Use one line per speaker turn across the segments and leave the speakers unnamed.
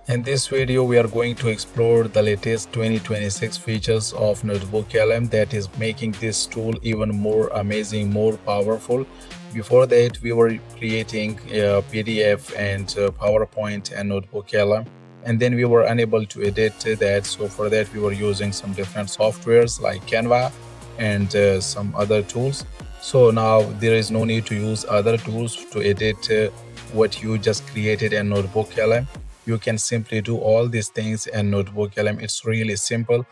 In this video, we are going to explore the latest 2026 features of NotebookLM that is making this tool even more amazing, more powerful. Before that, we were creating PDF and PowerPoint and NotebookLM, and then we were unable to edit that. So for that, we were using some different softwares like Canva and some other tools. So now there is no need to use other tools to edit what you just created in NotebookLM. You can simply do all these things in NotebookLM. It's really simple.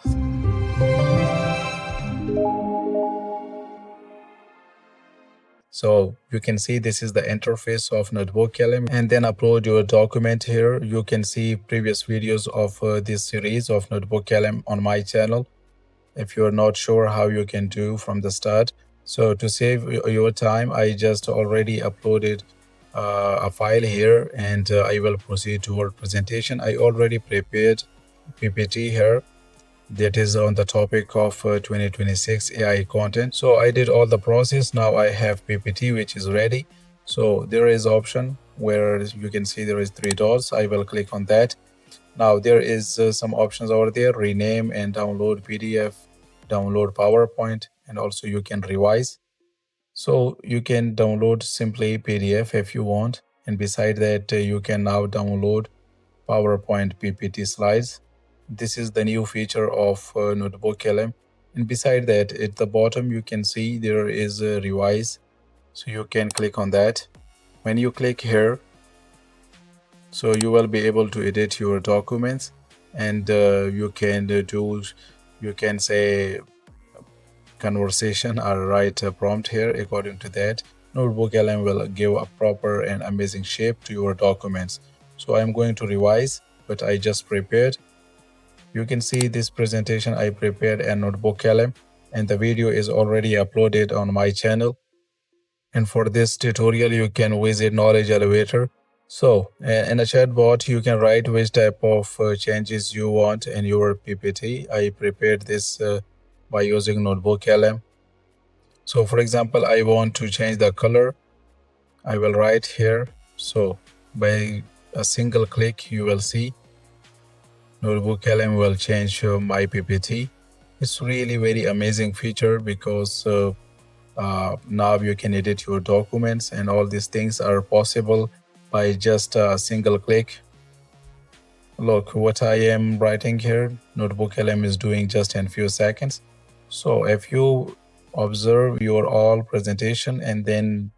So you can see this is the interface of NotebookLM, and then upload your document here. You can see previous videos of this series of NotebookLM on my channel if you're not sure how you can do from the start. So to save your time, I just already uploaded a file here, and I will proceed toward presentation. I already prepared PPT here that is on the topic of 2026 AI content. So I did all the process. Now I have PPT which is ready. So there is option where you can see there is 3 dots. I will click on that. Now there is some options over there: rename and download PDF, download PowerPoint, and also you can revise. So you can download simply PDF if you want, and beside that you can now download PowerPoint PPT slides. This is the new feature of NotebookLM. And beside that, at the bottom you can see there is a revise. So you can click on that. When you click here, so you will be able to edit your documents, and you can say conversation or write a prompt here. According to that, NotebookLM will give a proper and amazing shape to your documents. So I'm going to revise what I just prepared. You can see this presentation I prepared in NotebookLM, and the video is already uploaded on my channel. And for this tutorial, you can visit Knowledge Elevator. So in a chatbot, you can write which type of changes you want in your PPT. I prepared this by using NotebookLM. So for example, I want to change the color. I will write here. So by a single click, you will see NotebookLM will change my PPT. It's really very amazing feature because now you can edit your documents, and all these things are possible by just a single click. Look what I am writing here. NotebookLM is doing just in few seconds. So if you observe your all presentation, and then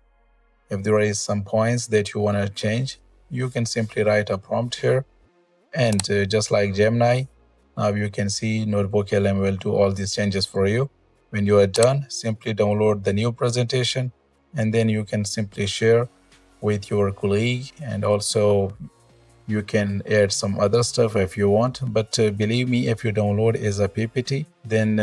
if there is some points that you want to change, you can simply write a prompt here, and just like Gemini, now you can see NotebookLM will do all these changes for you. When you are done, simply download the new presentation, and then you can simply share with your colleague, and also you can add some other stuff if you want. But believe me, if you download as a PPT, then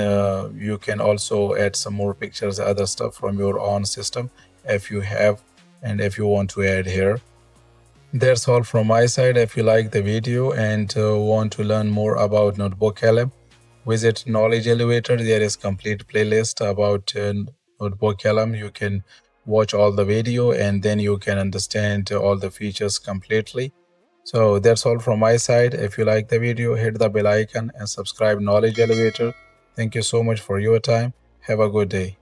you can also add some more pictures, other stuff from your own system if you have, and if you want to add here. That's all from my side. If you like the video and want to learn more about NotebookLM, visit Knowledge Elevator. There is complete playlist about NotebookLM. You can watch all the video, and then you can understand all the features completely. So that's all from my side. If you like the video, hit the bell icon and subscribe Knowledge Elevator. Thank you so much for your time. Have a good day.